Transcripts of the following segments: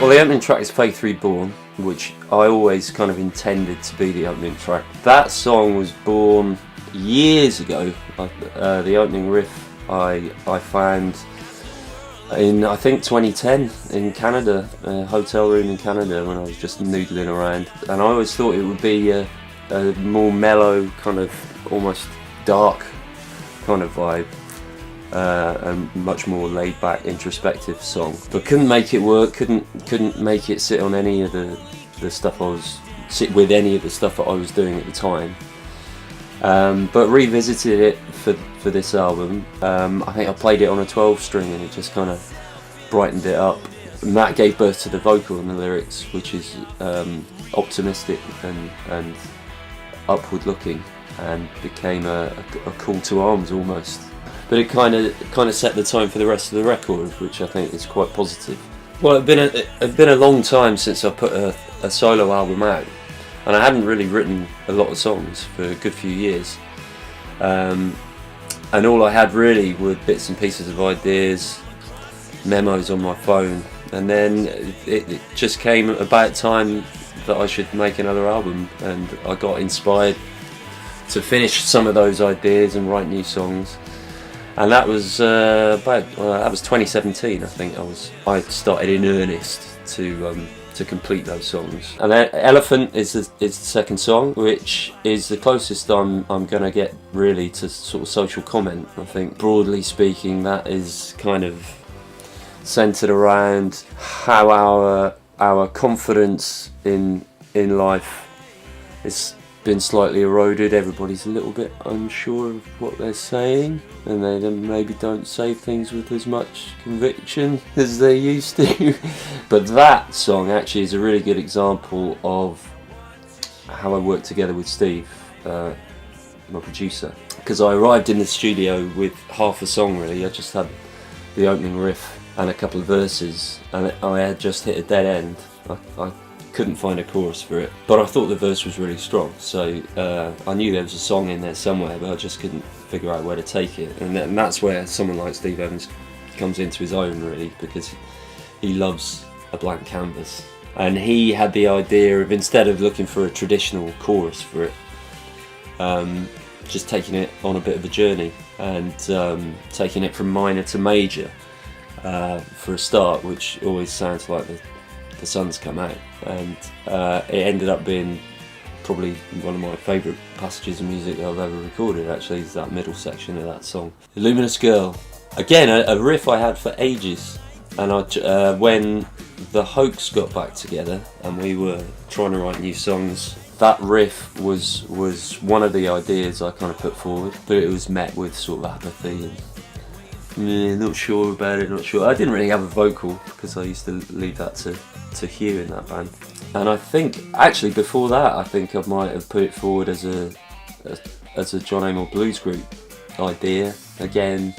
Well, the opening track is Faith Reborn, which I always kind of intended to be the opening track. That song was born years ago. The opening riff I found in, I think, 2010 in Canada, a hotel room in Canada when I was just noodling around. And I always thought it would be a more mellow, kind of almost dark kind of vibe. And much more laid back, introspective song, but couldn't make it work. Couldn't make it sit on any of the stuff sit with any of the stuff that I was doing at the time. But revisited it for this album. I think I played it on a 12 string and it just kind of brightened it up. And that gave birth to the vocal and the lyrics, which is optimistic and upward looking, and became a call to arms almost. But it kind of set the tone for the rest of the record, which I think is quite positive. Well, it'd been a long time since I put a solo album out, and I hadn't really written a lot of songs for a good few years. And all I had really were bits and pieces of ideas, memos on my phone, and then it just came about time that I should make another album, and I got inspired to finish some of those ideas and write new songs. And that was that was 2017. I think I started in earnest to complete those songs. And then Elephant is the second song, which is the closest I'm gonna get really to sort of social comment. I think broadly speaking, that is kind of centered around how our confidence in life is been slightly eroded. Everybody's a little bit unsure of what they're saying, and they then maybe don't say things with as much conviction as they used to. But that song actually is a really good example of how I worked together with Steve, my producer, because I arrived in the studio with half a song really. I just had the opening riff and a couple of verses, and I had just hit a dead end. I couldn't find a chorus for it, but I thought the verse was really strong, so I knew there was a song in there somewhere, but I just couldn't figure out where to take it. And that's where someone like Steve Evans comes into his own really, because he loves a blank canvas, and he had the idea of, instead of looking for a traditional chorus for it, just taking it on a bit of a journey and taking it from minor to major for a start, which always sounds like the sun's come out, and it ended up being probably one of my favourite passages of music I've ever recorded. Actually, is that middle section of that song, Luminous Girl. Again, a riff I had for ages, and when the Hoax got back together and we were trying to write new songs, that riff was one of the ideas I kind of put forward, but it was met with sort of apathy and not sure about it, not sure. I didn't really have a vocal because I used to leave that to Hugh in that band. And I think actually before that, I think I might have put it forward as a Jon Amor blues group idea. Again,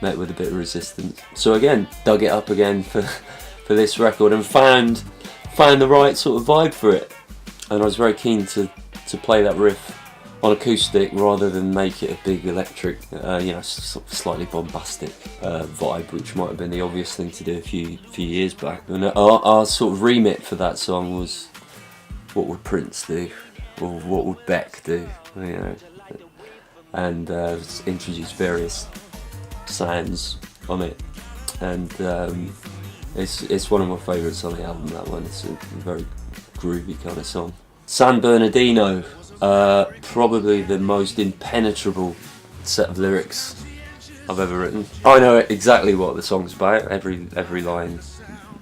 met with a bit of resistance. So again, dug it up again for this record and found the right sort of vibe for it. And I was very keen to play that riff on acoustic rather than make it a big electric, slightly bombastic vibe, which might have been the obvious thing to do a few years back. And our sort of remit for that song was, what would Prince do, or what would Beck do, and introduced various sounds on it, and it's one of my favourites on the album. That one, it's a very groovy kind of song. San Bernadino. Probably the most impenetrable set of lyrics I've ever written. I know exactly what the song's about. Every line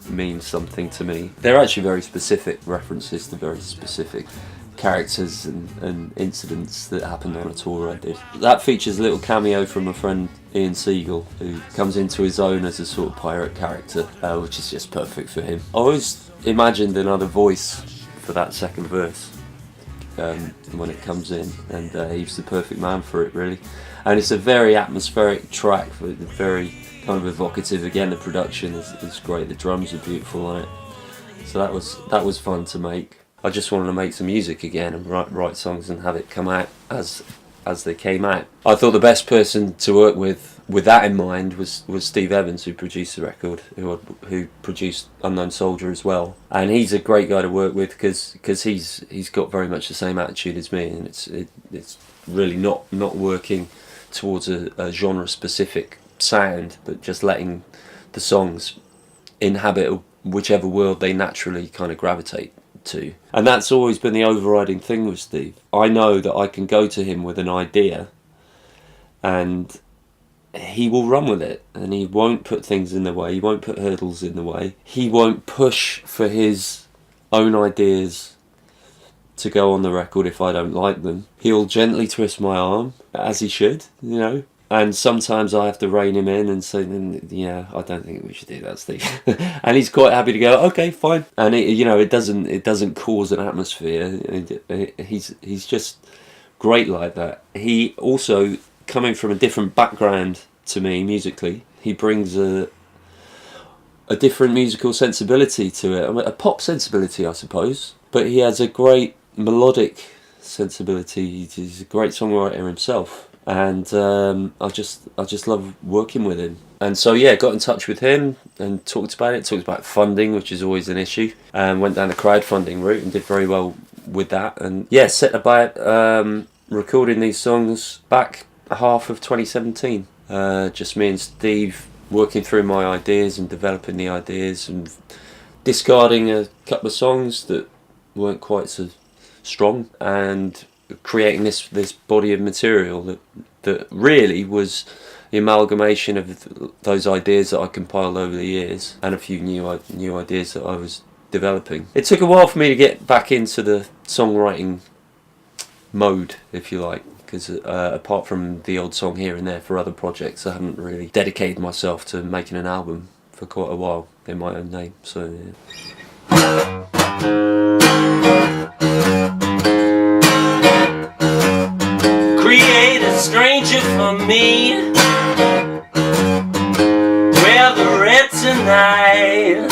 means something to me. They're actually very specific references to very specific characters and incidents that happened on a tour I did. That features a little cameo from my friend Ian Siegel, who comes into his own as a sort of pirate character, which is just perfect for him. I always imagined another voice for that second verse when it comes in, and he's the perfect man for it really. And it's a very atmospheric track, very kind of evocative. Again, the production is great, the drums are beautiful on it, so that was fun to make. I just wanted to make some music again and write songs and have it come out as they came out. I thought the best person to work with with that in mind was Steve Evans, who produced the record, who produced Unknown Soldier as well. And he's a great guy to work with because he's got very much the same attitude as me, and it's really not working towards a genre specific sound, but just letting the songs inhabit whichever world they naturally kind of gravitate to. And that's always been the overriding thing with Steve. I know that I can go to him with an idea and he will run with it, and he won't put things in the way, he won't put hurdles in the way, he won't push for his own ideas to go on the record if I don't like them. He'll gently twist my arm, as he should, you know. And sometimes I have to rein him in and say, yeah, I don't think we should do that, Steve. And he's quite happy to go, okay, fine. And it doesn't cause an atmosphere. He's just great like that. He also, coming from a different background to me musically, he brings a different musical sensibility to it, a pop sensibility, I suppose. But he has a great melodic sensibility. He's a great songwriter himself. And I just love working with him. And so yeah, got in touch with him and talked about funding, which is always an issue, and went down the crowdfunding route and did very well with that. And yeah, set about recording these songs back half of 2017. Just me and Steve working through my ideas and developing the ideas and discarding a couple of songs that weren't quite so strong, and creating this body of material that really was the amalgamation of those ideas that I compiled over the years and a few new ideas that I was developing. It took a while for me to get back into the songwriting mode, if you like, because apart from the odd song here and there for other projects, I haven't really dedicated myself to making an album for quite a while in my own name. So yeah. Create a stranger for me, where the red tonight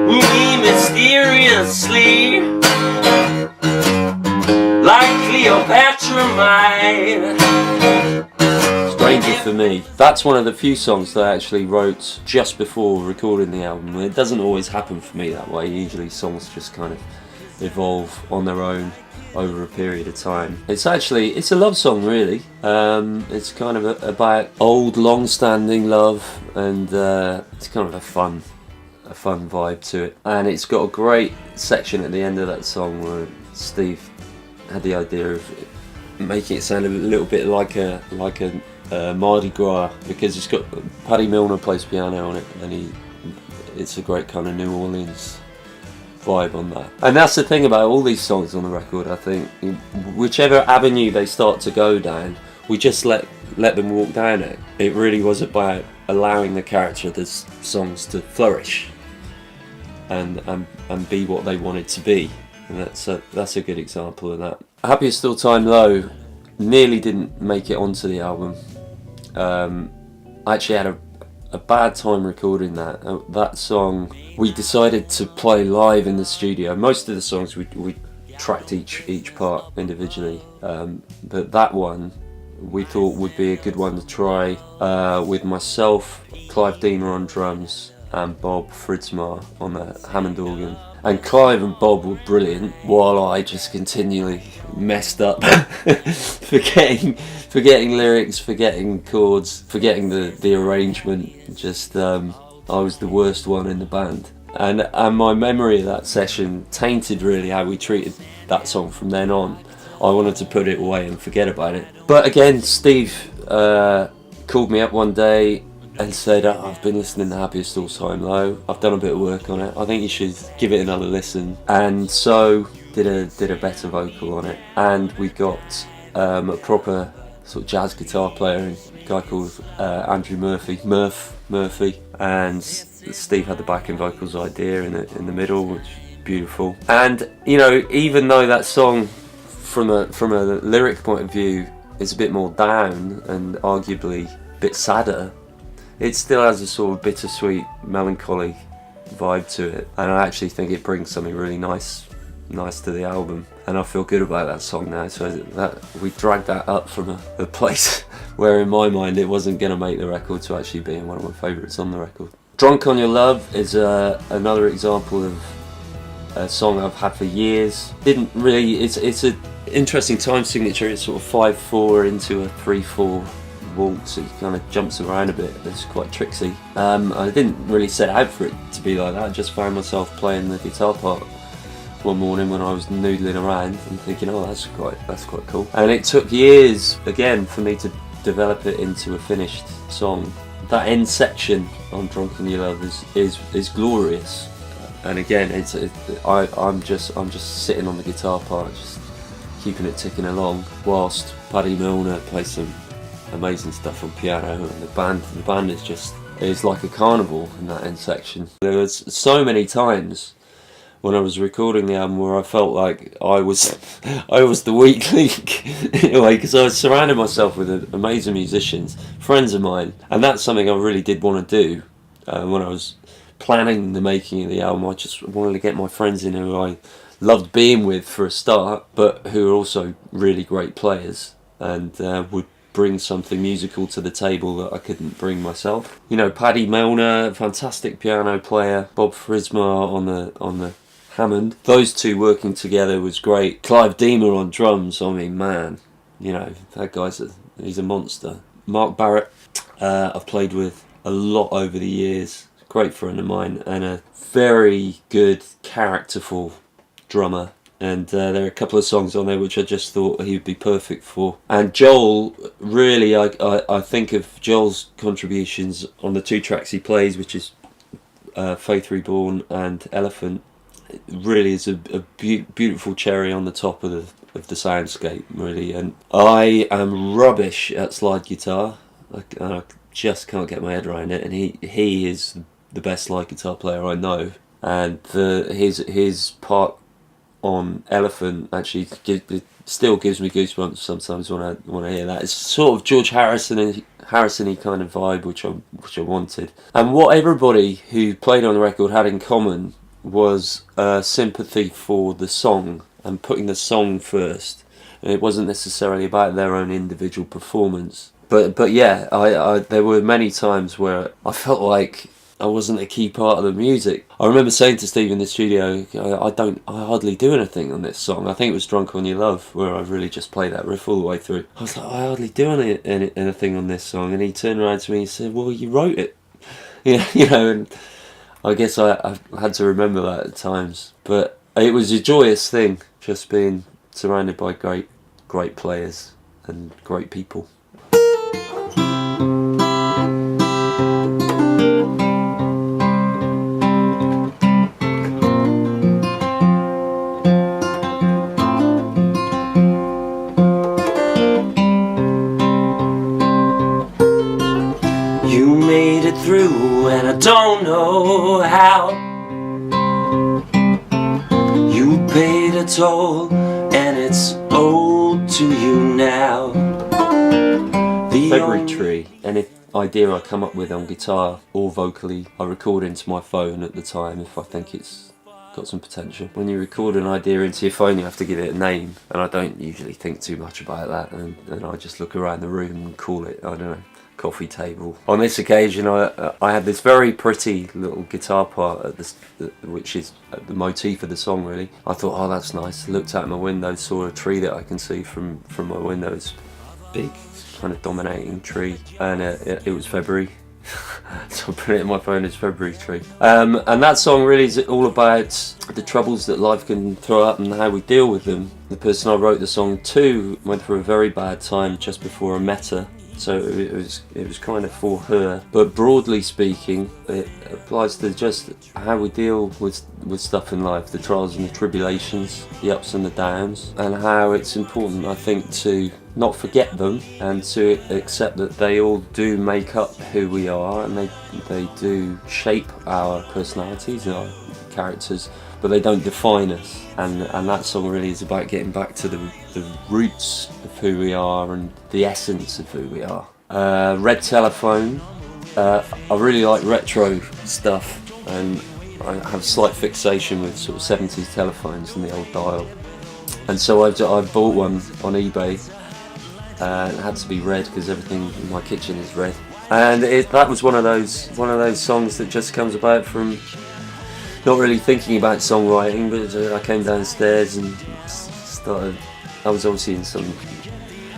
we mysteriously, like Cleopatra might. Stranger for Me. That's one of the few songs that I actually wrote just before recording the album. It doesn't always happen for me that way. Usually songs just kind of evolve on their own over a period of time. It's a love song, really. It's kind of about old, long-standing love, and it's kind of a fun vibe to it. And it's got a great section at the end of that song where Steve had the idea of making it sound a little bit like a Mardi Gras, because it's got Paddy Milner plays piano on it, and it's a great kind of New Orleans vibe on that. And that's the thing about all these songs on the record, I think. Whichever avenue they start to go down, we just let them walk down it. It really was about allowing the character of the songs to flourish and be what they wanted to be. And that's a good example of that. Happy Is Still Time Low nearly didn't make it onto the album. I actually had a bad time recording that song. We decided to play live in the studio. Most of the songs we tracked each part individually, but that one we thought would be a good one to try with myself, Clive Deaner on drums, and Bob Fritzmar on the Hammond organ. And Clive and Bob were brilliant, while I just continually messed up, forgetting lyrics, forgetting chords, forgetting the arrangement. Just I was the worst one in the band, and my memory of that session tainted really how we treated that song from then on. I wanted to put it away and forget about it. But again, Steve called me up one day and said, I've been listening to Happy Is Still Time Low, I've done a bit of work on it, I think you should give it another listen. And so did a better vocal on it, and we got a proper sort of jazz guitar player, a guy called Andrew Murphy, and Steve had the backing vocals idea in the middle, which is beautiful. And even though that song from a lyric point of view is a bit more down and arguably a bit sadder, it still has a sort of bittersweet, melancholy vibe to it, and I actually think it brings something really nice to the album, and I feel good about that song now. So that we dragged that up from a place where in my mind it wasn't going to make the record, to actually being one of my favourites on the record. Drunk on Your Love is another example of a song I've had for years. Didn't really, it's an interesting time signature. It's sort of 5/4 into a 3/4 waltz. It kind of jumps around a bit. It's quite tricksy. I didn't really set out for it to be like that. I just found myself playing the guitar part one morning when I was noodling around and thinking, oh, that's quite cool. And it took years again for me to develop it into a finished song. That end section on Drunk on Your Love is glorious. And again, I'm just sitting on the guitar part, just keeping it ticking along, whilst Paddy Milner plays some amazing stuff on piano, and the band is like a carnival in that end section. There was so many times when I was recording the album where I felt like I was the weak link in a way, because I was surrounding myself with amazing musicians, friends of mine, and that's something I really did want to do when I was planning the making of the album. I just wanted to get my friends in who I loved being with for a start, but who are also really great players and would bring something musical to the table that I couldn't bring myself. You know, Paddy Milner, fantastic piano player, Bob Frismar on the Hammond. Those two working together was great. Clive Deemer on drums, I mean, man, you know, that he's a monster. Mark Barrett, I've played with a lot over the years. Great friend of mine and a very good, characterful drummer. And there are a couple of songs on there which I just thought he would be perfect for. And Joel, really, I think of Joel's contributions on the two tracks he plays, which is Faith Reborn and Elephant. It really is a beautiful cherry on the top of the soundscape, really. And I am rubbish at slide guitar. I just can't get my head around it. And he is the best slide guitar player I know. And his part on Elephant actually still gives me goosebumps sometimes when I hear that. It's sort of George Harrison-y kind of vibe which I wanted. And what everybody who played on the record had in common was sympathy for the song and putting the song first. And it wasn't necessarily about their own individual performance. But yeah, I there were many times where I felt like I wasn't a key part of the music. I remember saying to Steve in the studio, I hardly do anything on this song. I think it was Drunk on Your Love where I really just played that riff all the way through. I was like, I hardly do anything on this song. And he turned around to me and said, well, you wrote it. You know, and I guess I had to remember that at times. But it was a joyous thing, just being surrounded by great players and great people. Through and I don't know how. You paid a toll and it's owed to you now. February Tree, any idea I come up with on guitar or vocally, I record into my phone at the time if I think it's got some potential. When you record an idea into your phone, you have to give it a name, and I don't usually think too much about that, and I just look around the room and call it, I don't know, coffee table. On this occasion, I had this very pretty little guitar part at which is the motif of the song, really. I thought, oh, that's nice. Looked out my window, saw a tree that I can see from my window. It's big, kind of dominating tree, and it was February. So I put it in my phone as February Tree. And that song really is all about the troubles that life can throw up and how we deal with them. The person I wrote the song to went through a very bad time just before I met her. So it was kind of for her, but broadly speaking, it applies to just how we deal with stuff in life, the trials and the tribulations, the ups and the downs, and how it's important, I think, to not forget them and to accept that they all do make up who we are, and they do shape our personalities and our characters, but they don't define us. And that song really is about getting back to the roots of who we are and the essence of who we are. Red Telephone, I really like retro stuff, and I have a slight fixation with sort of 70s telephones and the old dial. And so I bought one on eBay, It had to be red because everything in my kitchen is red. And that was one of those songs that just comes about from not really thinking about songwriting, but I came downstairs and started. I was obviously in some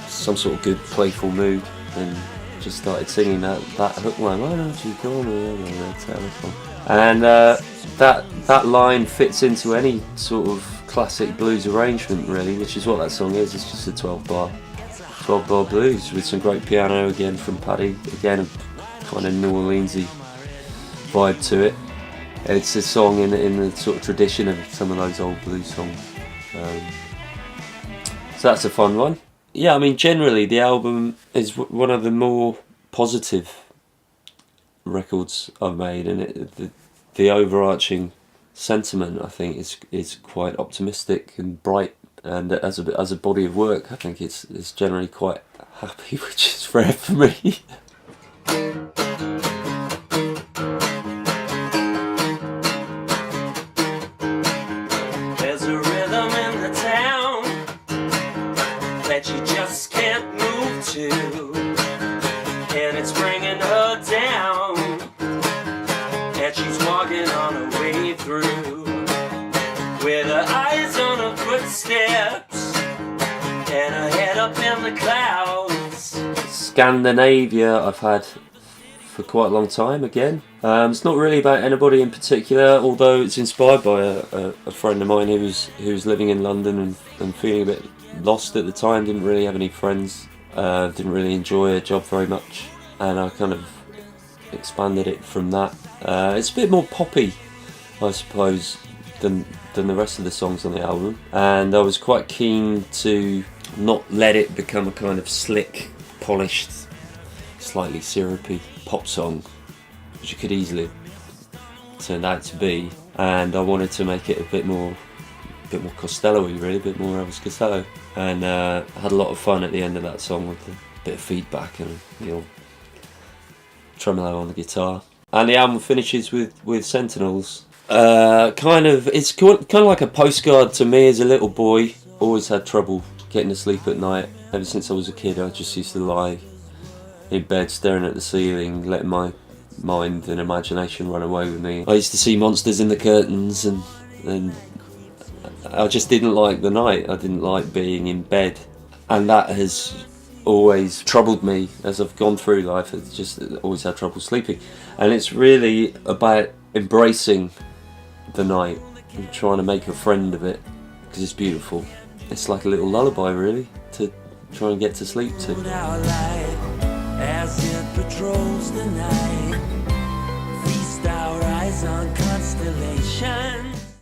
sort of good playful mood and just started singing that hook line. Why don't you call me on the telephone? And that line fits into any sort of classic blues arrangement, really, which is what that song is. It's just a 12 bar blues with some great piano again from Paddy. Again, a kind of New Orleansy vibe to it. It's a song in the sort of tradition of some of those old blues songs. So that's a fun one. Yeah, I mean, generally the album is one of the more positive records I've made, and the overarching sentiment, I think, is quite optimistic and bright. And as a body of work, I think it's generally quite happy, which is rare for me. There's a rhythm in the town that you just can't move to, and it's bringing her down, and she's walking on her way through, with her eyes on her footsteps and her head up in the clouds. Scandinavia I've had for quite a long time again. It's not really about anybody in particular, although it's inspired by a friend of mine who was living in London and feeling a bit lost at the time, didn't really have any friends, didn't really enjoy her job very much, and I kind of expanded it from that. It's a bit more poppy, I suppose, than the rest of the songs on the album, and I was quite keen to not let it become a kind of slick, polished, slightly syrupy pop song, which it could easily turn out to be, and I wanted to make it a bit more Costello-y, really, a bit more Elvis Costello, and had a lot of fun at the end of that song with a bit of feedback and tremolo on the guitar. And the album finishes with Sentinels. It's kind of like a postcard to me as a little boy. Always had trouble getting to sleep at night. Ever since I was a kid, I just used to lie in bed staring at the ceiling, letting my mind and imagination run away with me. I used to see monsters in the curtains, and I just didn't like the night. I didn't like being in bed, and that has always troubled me as I've gone through life. It's just always had trouble sleeping, and it's really about embracing the night and trying to make a friend of it, because it's beautiful. It's like a little lullaby, really, to try and get to sleep to. As it patrols the night, feast our eyes on constellations.